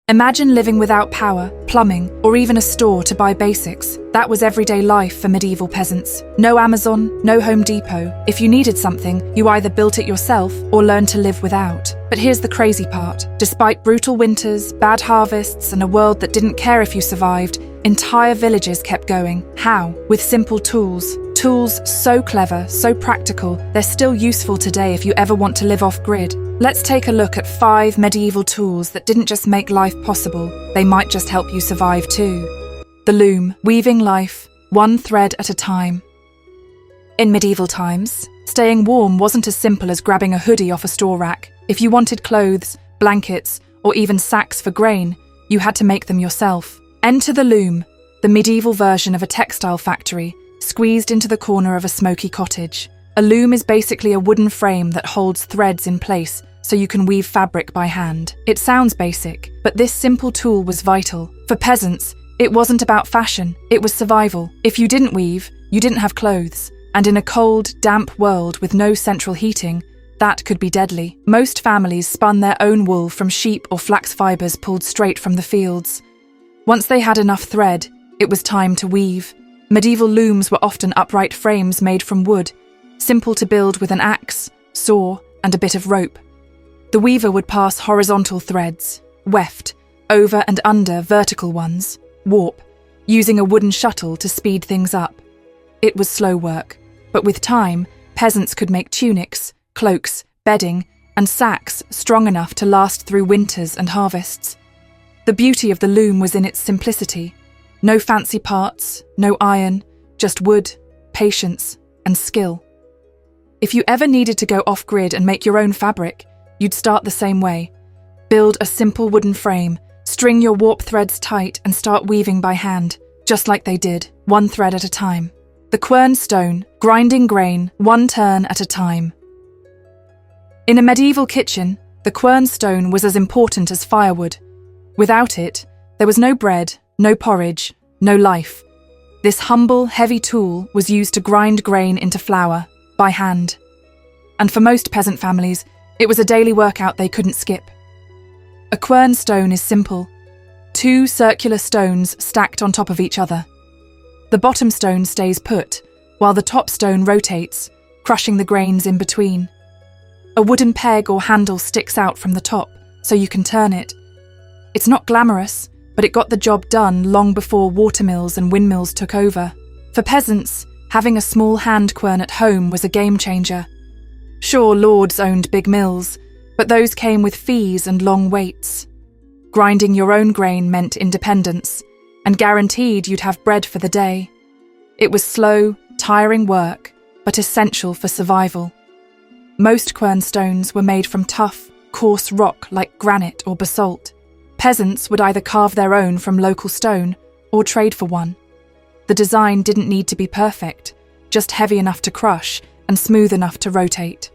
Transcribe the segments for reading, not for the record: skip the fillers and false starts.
Imagine living without power, plumbing, or even a store to buy basics. That was everyday life for medieval peasants. No Amazon, no Home Depot. If you needed something, you either built it yourself or learned to live without. But here's the crazy part. Despite brutal winters, bad harvests, and a world that didn't care if you survived, entire villages kept going. How? With simple tools. Tools so clever, so practical, they're still useful today if you ever want to live off-grid. Let's take a look at 5 medieval tools that didn't just make life possible, they might just help you survive too. The loom, weaving life, one thread at a time. In medieval times, staying warm wasn't as simple as grabbing a hoodie off a store rack. If you wanted clothes, blankets, or even sacks for grain, you had to make them yourself. Enter the loom, the medieval version of a textile factory, squeezed into the corner of a smoky cottage. A loom is basically a wooden frame that holds threads in place so you can weave fabric by hand. It sounds basic, but this simple tool was vital. For peasants, it wasn't about fashion, it was survival. If you didn't weave, you didn't have clothes. And in a cold, damp world with no central heating, that could be deadly. Most families spun their own wool from sheep or flax fibres pulled straight from the fields. Once they had enough thread, it was time to weave. Medieval looms were often upright frames made from wood, simple to build with an axe, saw, and a bit of rope. The weaver would pass horizontal threads, weft, over and under vertical ones, warp, using a wooden shuttle to speed things up. It was slow work, but with time, peasants could make tunics, cloaks, bedding, and sacks strong enough to last through winters and harvests. The beauty of the loom was in its simplicity. No fancy parts, no iron, just wood, patience, and skill. If you ever needed to go off-grid and make your own fabric, you'd start the same way. Build a simple wooden frame, string your warp threads tight and start weaving by hand, just like they did, one thread at a time. The quern stone, grinding grain, one turn at a time. In a medieval kitchen, the quern stone was as important as firewood. Without it, there was no bread, no porridge, no life. This humble, heavy tool was used to grind grain into flour, by hand. And for most peasant families, it was a daily workout they couldn't skip. A quern stone is simple. 2 circular stones stacked on top of each other. The bottom stone stays put, while the top stone rotates, crushing the grains in between. A wooden peg or handle sticks out from the top, so you can turn it. It's not glamorous, but it got the job done long before watermills and windmills took over. For peasants, having a small hand quern at home was a game changer. Sure, lords owned big mills, but those came with fees and long waits. Grinding your own grain meant independence, and guaranteed you'd have bread for the day. It was slow, tiring work, but essential for survival. Most quern stones were made from tough, coarse rock like granite or basalt. Peasants would either carve their own from local stone or trade for one. The design didn't need to be perfect, just heavy enough to crush and smooth enough to rotate.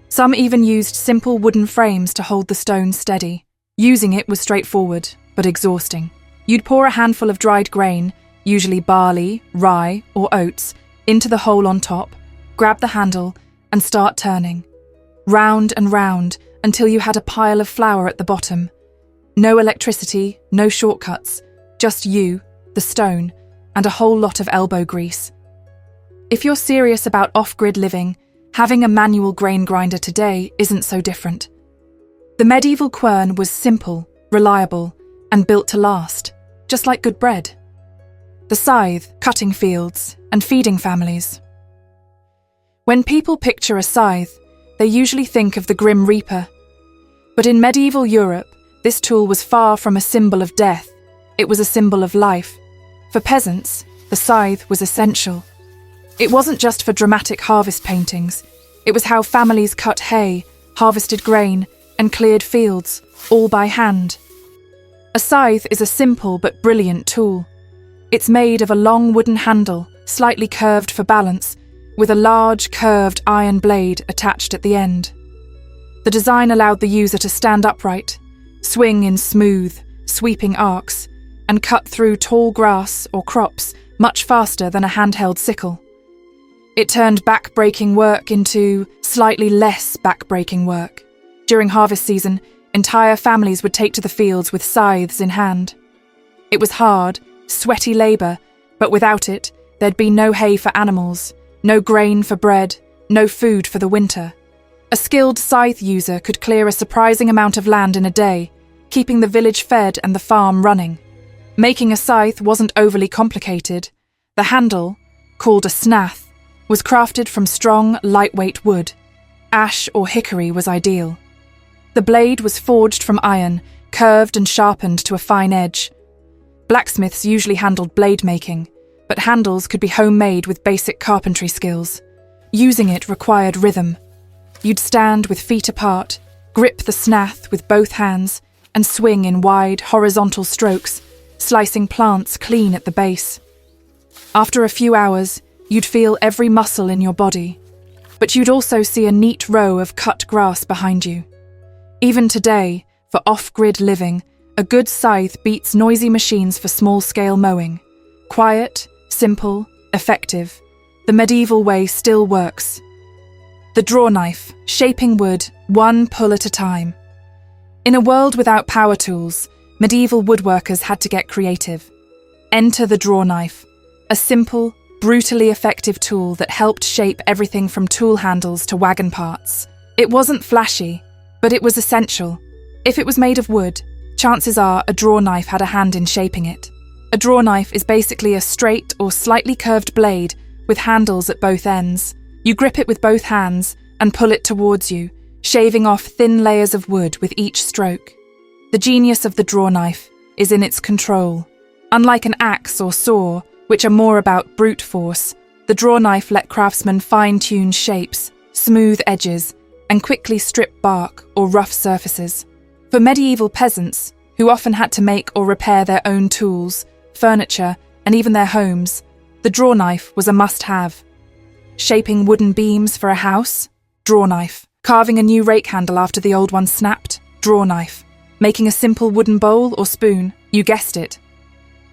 Some even used simple wooden frames to hold the stone steady. Using it was straightforward, but exhausting. You'd pour a handful of dried grain, usually barley, rye, or oats, into the hole on top, grab the handle, and start turning. Round and round until you had a pile of flour at the bottom. No electricity, no shortcuts, just you, the stone, and a whole lot of elbow grease. If you're serious about off-grid living, having a manual grain grinder today isn't so different. The medieval quern was simple, reliable, and built to last, just like good bread. The scythe, cutting fields, and feeding families. When people picture a scythe, they usually think of the Grim Reaper. But in medieval Europe, this tool was far from a symbol of death. It was a symbol of life. For peasants, the scythe was essential. It wasn't just for dramatic harvest paintings. It was how families cut hay, harvested grain, and cleared fields, all by hand. A scythe is a simple but brilliant tool. It's made of a long wooden handle, slightly curved for balance, with a large, curved iron blade attached at the end. The design allowed the user to stand upright, swing in smooth, sweeping arcs, and cut through tall grass or crops much faster than a handheld sickle. It turned back-breaking work into slightly less back-breaking work. During harvest season, Entire families would take to the fields with scythes in hand. It was hard, sweaty labour, but without it, there'd be no hay for animals, no grain for bread, no food for the winter. A skilled scythe user could clear a surprising amount of land in a day, keeping the village fed and the farm running. Making a scythe wasn't overly complicated. The handle, called a snath, was crafted from strong, lightweight wood. Ash or hickory was ideal. The blade was forged from iron, curved and sharpened to a fine edge. Blacksmiths usually handled blade making, but handles could be homemade with basic carpentry skills. Using it required rhythm. You'd stand with feet apart, grip the snath with both hands, and swing in wide, horizontal strokes, slicing plants clean at the base. After a few hours, you'd feel every muscle in your body, but you'd also see a neat row of cut grass behind you. Even today, for off-grid living, a good scythe beats noisy machines for small-scale mowing. Quiet, simple, effective. The medieval way still works. The drawknife, shaping wood, one pull at a time. In a world without power tools, medieval woodworkers had to get creative. Enter the drawknife, a simple, brutally effective tool that helped shape everything from tool handles to wagon parts. It wasn't flashy, but it was essential. If it was made of wood, chances are a drawknife had a hand in shaping it. A drawknife is basically a straight or slightly curved blade with handles at both ends. You grip it with both hands and pull it towards you, shaving off thin layers of wood with each stroke. The genius of the drawknife is in its control. Unlike an axe or saw, which are more about brute force, the drawknife let craftsmen fine-tune shapes, smooth edges, and quickly strip bark or rough surfaces. For medieval peasants, who often had to make or repair their own tools, furniture, and even their homes, the drawknife was a must-have. Shaping wooden beams for a house? Drawknife. Carving a new rake handle after the old one snapped? Drawknife. Making a simple wooden bowl or spoon? You guessed it.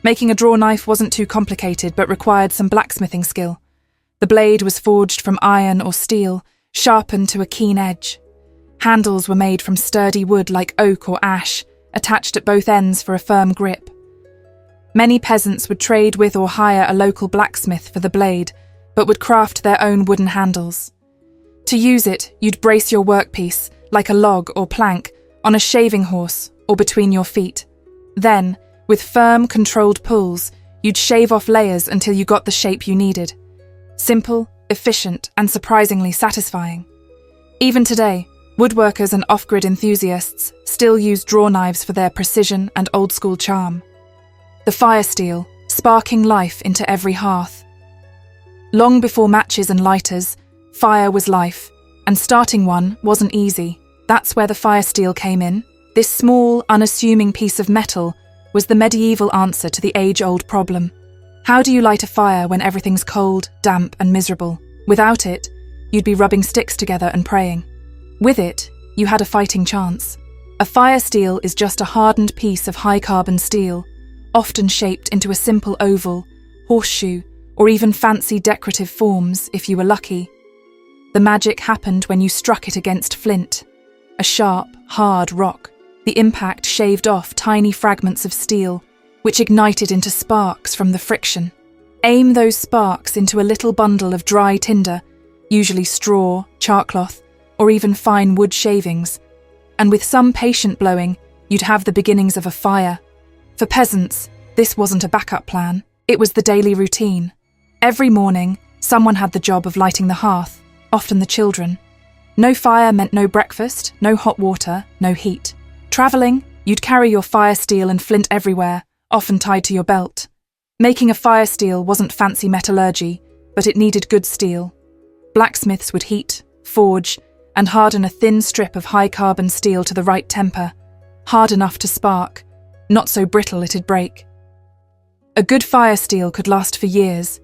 Making a drawknife wasn't too complicated but required some blacksmithing skill. The blade was forged from iron or steel, sharpened to a keen edge. Handles were made from sturdy wood like oak or ash, attached at both ends for a firm grip. Many peasants would trade with or hire a local blacksmith for the blade, but would craft their own wooden handles. To use it, you'd brace your workpiece, like a log or plank, on a shaving horse or between your feet. Then, with firm, controlled pulls, you'd shave off layers until you got the shape you needed. Simple, efficient, and surprisingly satisfying. Even today, woodworkers and off-grid enthusiasts still use drawknives for their precision and old-school charm. The firesteel, sparking life into every hearth. Long before matches and lighters, fire was life, and starting one wasn't easy. That's where the firesteel came in. This small, unassuming piece of metal was the medieval answer to the age-old problem. How do you light a fire when everything's cold, damp, and miserable? Without it, you'd be rubbing sticks together and praying. With it, you had a fighting chance. A firesteel is just a hardened piece of high-carbon steel, often shaped into a simple oval, horseshoe, or even fancy decorative forms if you were lucky. The magic happened when you struck it against flint, a sharp, hard rock. The impact shaved off tiny fragments of steel, which ignited into sparks from the friction. Aim those sparks into a little bundle of dry tinder, usually straw, charcloth, or even fine wood shavings, and with some patient blowing, you'd have the beginnings of a fire. For peasants, this wasn't a backup plan, it was the daily routine. Every morning, someone had the job of lighting the hearth, often the children. No fire meant no breakfast, no hot water, no heat. Travelling, you'd carry your firesteel and flint everywhere, often tied to your belt. Making a firesteel wasn't fancy metallurgy, but it needed good steel. Blacksmiths would heat, forge, and harden a thin strip of high-carbon steel to the right temper, hard enough to spark, not so brittle it'd break. A good firesteel could last for years.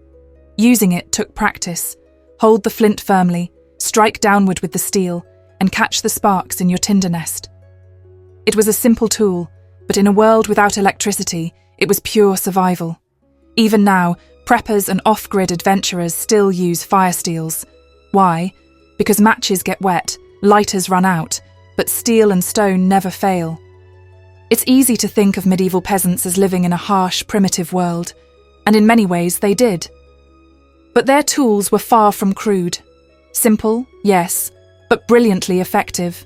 Using it took practice. Hold the flint firmly, strike downward with the steel, and catch the sparks in your tinder nest. It was a simple tool, but in a world without electricity, it was pure survival. Even now, preppers and off-grid adventurers still use firesteels. Why? Because matches get wet, lighters run out, but steel and stone never fail. It's easy to think of medieval peasants as living in a harsh, primitive world, and in many ways they did. But their tools were far from crude. Simple, yes, but brilliantly effective.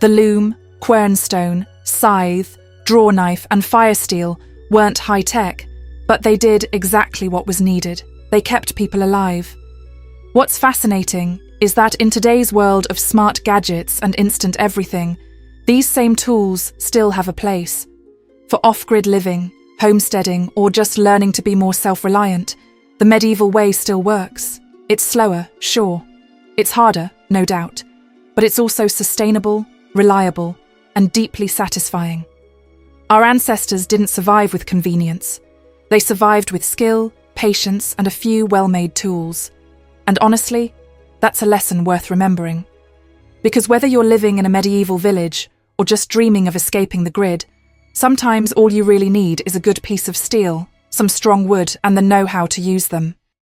The loom, quern stone, scythe, drawknife and firesteel weren't high-tech, but they did exactly what was needed. They kept people alive. What's fascinating is that in today's world of smart gadgets and instant everything, these same tools still have a place. For off-grid living, homesteading, or just learning to be more self-reliant, the medieval way still works. It's slower, sure. It's harder, no doubt. But it's also sustainable, reliable, and deeply satisfying. Our ancestors didn't survive with convenience. They survived with skill, patience, and a few well-made tools. And honestly, that's a lesson worth remembering. Because whether you're living in a medieval village or just dreaming of escaping the grid, sometimes all you really need is a good piece of steel, some strong wood, and the know-how to use them.